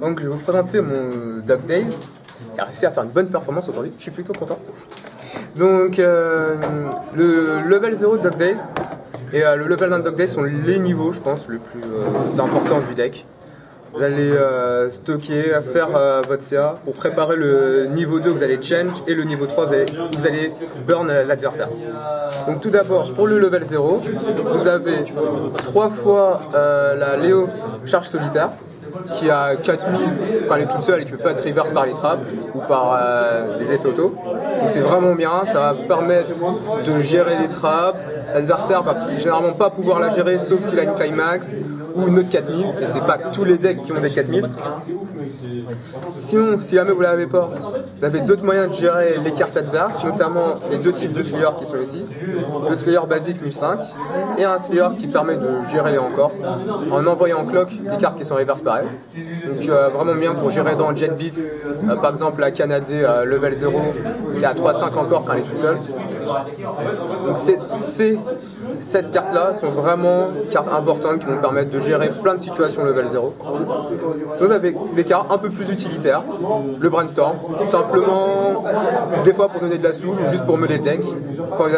Donc je vais vous présenter mon Dog Days, qui a réussi à faire une bonne performance aujourd'hui, je suis plutôt content. Donc le level 0 de Dog Days et le level 1 de Dog Days sont les niveaux, je pense, les plus importants du deck. Vous allez stocker, faire votre CA pour préparer le niveau 2, vous allez change, et le niveau 3, vous allez burn l'adversaire. Donc tout d'abord, pour le level 0, vous avez 3 fois la Léo charge solitaire, qui a 4000 quand elle est toute seule et qui ne peut pas être reverse par les trappes ou par des effets auto. Donc c'est vraiment bien, ça va permettre de gérer les trappes. L'adversaire va généralement pas pouvoir la gérer sauf s'il a une climax ou une autre 4000, et c'est pas tous les decks qui ont des 4000. Sinon, si jamais vous l'avez pas, vous avez d'autres moyens de gérer les cartes adverses, notamment les deux types de Slayer qui sont ici. Le Slayer basique 1005 et un Slayer qui permet de gérer les encore en envoyant en clock les cartes qui sont reverse par elle. Donc vraiment bien pour gérer dans Jet Beats, par exemple la Canadé level 0 qui a 3-5 encore quand elle est toute seule. Donc cette carte là sont vraiment cartes importantes qui vont permettre de gérer plein de situations level 0. Vous avez des cartes un peu plus utilitaires, le Brainstorm, tout simplement des fois pour donner de la soul ou juste pour mener le deck. Quand vous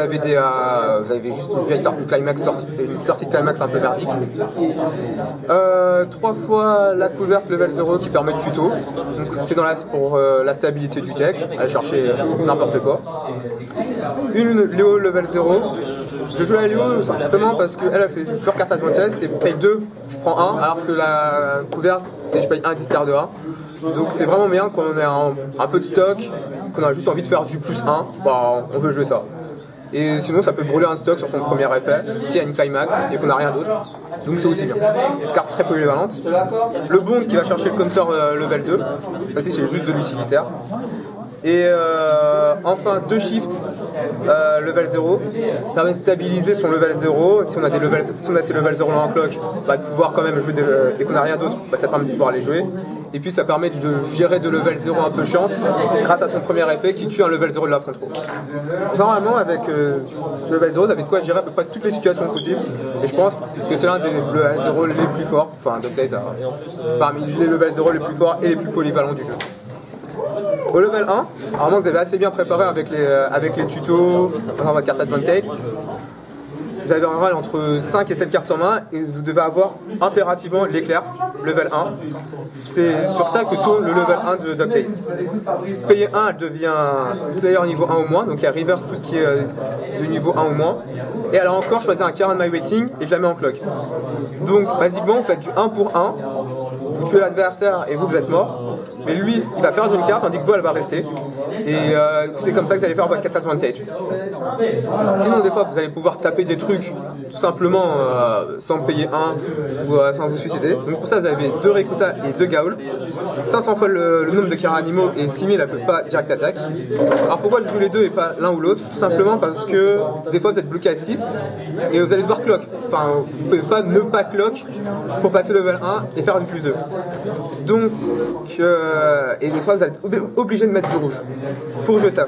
avez juste une sortie de climax un peu merdique. 3 fois la couverte level 0 qui permet de tuto, donc c'est pour la stabilité du deck, aller chercher n'importe quoi. Une Léo level 0. Je joue la Léo simplement parce qu'elle a fait pure carte advantage, c'est paye 2, je prends 1, alors que la couverte, c'est je paye 1 discard de 1. Donc c'est vraiment bien quand on a un peu de stock, qu'on a juste envie de faire du plus 1, bah, on veut jouer ça. Et sinon ça peut brûler un stock sur son premier effet, s'il y a une climax et qu'on n'a rien d'autre. Donc c'est aussi bien. Une carte très polyvalente. Le Bond qui va chercher le counter level 2, ça c'est juste de l'utilitaire. Et enfin 2 shifts level 0 permet de stabiliser son level 0. Si on a ces level 0 là en clock, bah, de pouvoir quand même jouer et qu'on n'a rien d'autre, bah, ça permet de pouvoir les jouer. Et puis ça permet de gérer de level 0 un peu chiant grâce à son premier effet qui tue un level 0 de la front row. Normalement avec ce level 0 vous avez de quoi gérer à peu près toutes les situations possibles, et je pense que c'est l'un des level 0 les plus forts, enfin Dog Days parmi les level 0 les plus forts et les plus polyvalents du jeu. Au level 1, normalement vous avez assez bien préparé avec les tutos, dans votre carte advantage. Vous avez en général entre 5 et 7 cartes en main et vous devez avoir impérativement l'éclair, level 1. C'est sur ça que tourne le level 1 de Dog Days. Payer 1, elle devient Slayer niveau 1 ou moins, donc elle reverse tout ce qui est de niveau 1 ou moins. Et elle a encore choisi un Karen My Waiting et je la mets en clock. Donc basiquement vous faites du 1 pour 1, vous tuez l'adversaire et vous êtes mort. Mais lui, il va perdre une carte, tandis que vous, elle va rester. Et c'est comme ça que vous allez faire votre 4 advantage. Sinon, des fois, vous allez pouvoir taper des trucs, tout simplement, sans payer 1 ou sans vous suicider. Donc pour ça, vous avez 2 Rekuta et 2 Gaul. 500 fois le nombre de cartes animaux et 6000, elle ne peut pas direct attaque. Alors pourquoi je joue les deux et pas l'un ou l'autre? Tout simplement parce que des fois, vous êtes bloqué à 6 et vous allez devoir clock. Enfin, vous ne pouvez pas ne pas clock pour passer level 1 et faire du plus 2. Donc, et des fois vous êtes obligé de mettre du rouge pour jouer ça.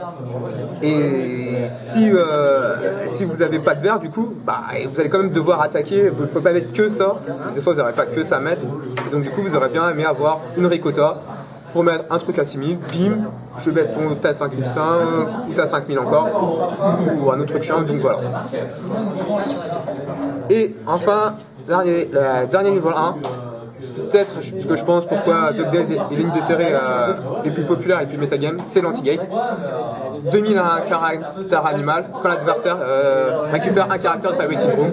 Et si vous n'avez pas de vert, du coup, bah, vous allez quand même devoir attaquer. Vous ne pouvez pas mettre que ça. Des fois vous n'aurez pas que ça à mettre. Donc du coup vous aurez bien aimé avoir une Rikuta pour mettre un truc à 6000, bim, je vais mettre ton t'as 5005 ou t'as 5000 encore, ou un autre truc chiant, donc voilà. Et enfin, dernier niveau 1. Peut-être ce que je pense pourquoi Dog Days est l'une des séries les plus populaires et les plus metagame, c'est l'anti-gate. 2000 a un caractère animal, quand l'adversaire récupère un caractère de sa waiting room.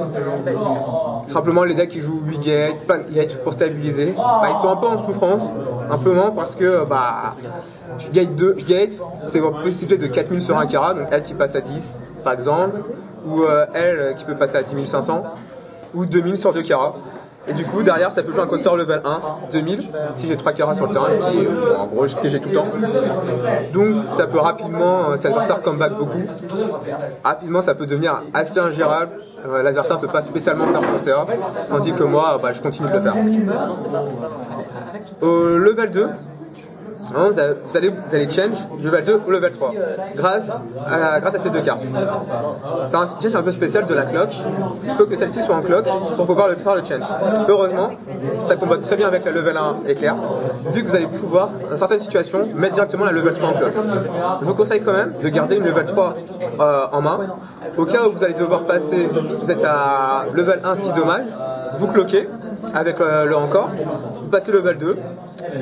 Simplement les decks qui jouent 8 gates, plein de gates pour stabiliser, bah, ils sont un peu en souffrance, un peu moins parce que gate 2, gate, c'est une possibilité de 4000 sur un Kara, donc elle qui passe à 10 par exemple, ou elle qui peut passer à 10 500, ou 2000 sur 2 Kara. Et du coup, derrière, ça peut jouer un counter level 1, 2000, si j'ai 3 Kara sur le terrain, ce qui est en gros ce que j'ai tout le temps. Donc, ça peut rapidement, si l'adversaire comeback beaucoup, rapidement, ça peut devenir assez ingérable. L'adversaire ne peut pas spécialement faire son CA, tandis que moi, je continue de le faire. Au level 2, Vraiment, vous allez change du level 2 au level 3 grâce à ces deux cartes. C'est un change un peu spécial de la clock. Il faut que celle-ci soit en clock pour pouvoir faire le change. Heureusement, ça combat très bien avec la level 1 éclair, vu que vous allez pouvoir, dans certaines situations, mettre directement la level 3 en clock. Je vous conseille quand même de garder une level 3 en main. Au cas où vous allez devoir passer, vous êtes à level 1 si dommage, vous cloquez avec le encore, vous passez level 2,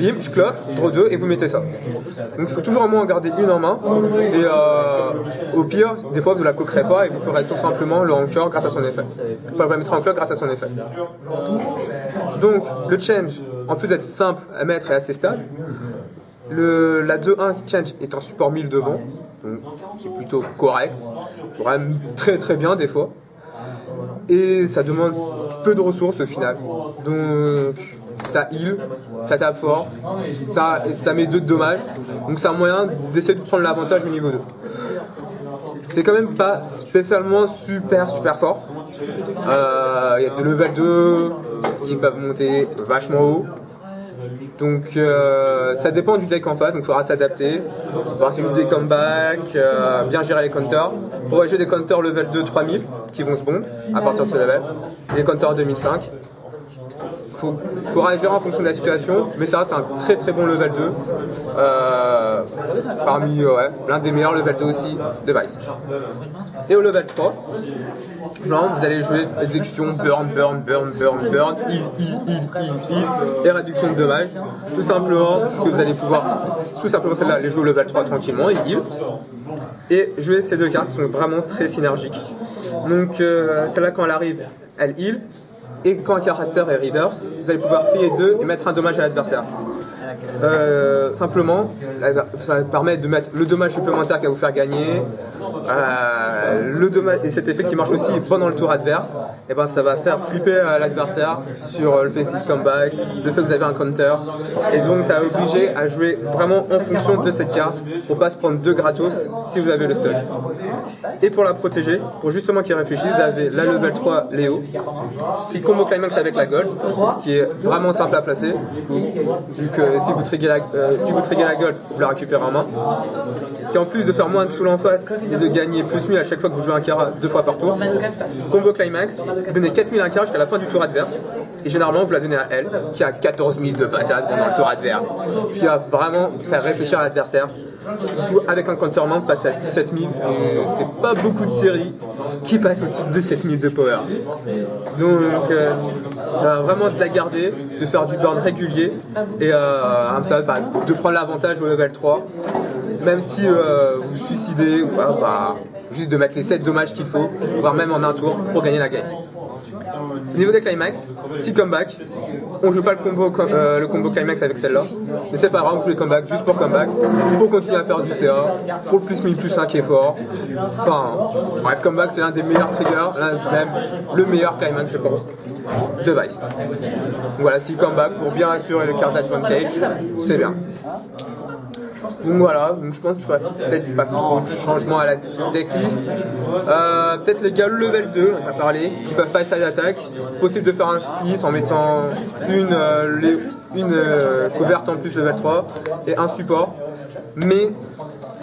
bim, je cloque, draw 2 et vous mettez ça. Donc il faut toujours au moins en garder une en main et au pire, des fois vous la cloquerez pas et vous ferez tout simplement le encore grâce à son effet. Enfin vous la mettrez en cloque grâce à son effet. Donc le change, en plus d'être simple à mettre et assez stable, la 2-1 change est en support 1000 devant, donc c'est plutôt correct, vraiment très bien des fois. Et ça demande peu de ressources au final. Donc ça heal, ça tape fort, ça met 2 de dommages. Donc c'est un moyen d'essayer de prendre l'avantage au niveau 2. C'est quand même pas spécialement super fort. Il y a des level 2 qui peuvent monter vachement haut. Donc ça dépend du deck en face, donc il faudra s'adapter, voir si vous jouez des comebacks, bien gérer les counters. On va jouer des counters level 2 3000 qui vont se bomber à partir de ce level, des counters 2005. Il faudra gérer en fonction de la situation, mais ça reste un très bon level 2, parmi l'un des meilleurs level 2 aussi de Vice. Et au level 3, vous allez jouer exécution, burn, heal, et réduction de dommages. Tout simplement, parce que vous allez pouvoir, celle-là, les jouer au level 3 tranquillement, et heal. Et jouer ces deux cartes qui sont vraiment très synergiques. Donc celle-là, quand elle arrive, elle heal. Et quand un caractère est reverse, vous allez pouvoir payer 2 et mettre un dommage à l'adversaire. Simplement, ça permet de mettre le dommage supplémentaire qu'à vous faire gagner. Le dommage, et cet effet qui marche aussi pendant le tour adverse, et ben ça va faire flipper l'adversaire sur le fait qu'il comeback, le fait que vous avez un counter, et donc ça va obliger à jouer vraiment en fonction de cette carte pour pas se prendre 2 gratos si vous avez le stock. Et pour la protéger, pour justement qu'il réfléchisse, vous avez la level 3 Léo qui combo climax avec la gold, ce qui est vraiment simple à placer, vu que si vous triguez la gold, vous la récupérez en main, qui en plus de faire moins de soul en face et de gagner plus 1000 à chaque fois que vous jouez un Kara 2 fois par tour. Combo climax, vous donnez 4000 à Kara jusqu'à la fin du tour adverse, et généralement vous la donnez à elle, qui a 14 000 de patates pendant le tour adverse, ce qui va vraiment faire réfléchir à l'adversaire. Du coup, avec un counterman, vous passez à 17 000, et c'est pas beaucoup de séries qui passent au-dessus de 7 000 de power. Donc vraiment de la garder, de faire du burn régulier, et ça, de prendre l'avantage au level 3. Même si vous suicidez, juste de mettre les 7 dommages qu'il faut, voire même en un tour pour gagner la game. Au niveau des climax, 6 comebacks, on joue pas le combo climax avec celle-là, mais c'est pas grave, on joue les comebacks juste pour comeback, pour continuer à faire du CA, pour le plus 1000 plus 1 qui est fort. Enfin, bref, comeback c'est l'un des meilleurs triggers, même le meilleur climax je pense, de Vice. Donc voilà, 6 comebacks pour bien assurer le card advantage, c'est bien. Donc voilà, donc je pense que je ferai peut-être pas trop de changements à la decklist. Peut-être les gars level 2, on a parlé, qui peuvent pas side attack. Possible de faire un split en mettant une couverte en plus level 3 et un support. Mais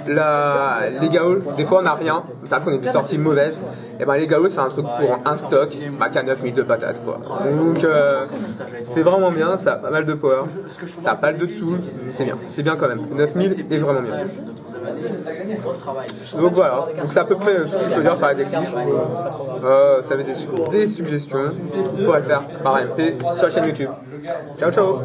les Gaols, des fois on n'a rien, mais ça qu'on est des sorties mauvaises. Et ben les Gaols c'est un truc pour un stock, qu'à 9000 de patates quoi. Donc c'est vraiment bien, ça a pas mal de power, ça a pas le de dessous, mais c'est bien quand même. 9000 est vraiment bien. Donc voilà, donc c'est à peu près tout ce que je peux dire sur la decklist. Si vous avez des suggestions, il faudrait le faire par MP sur la chaîne YouTube. Ciao ciao.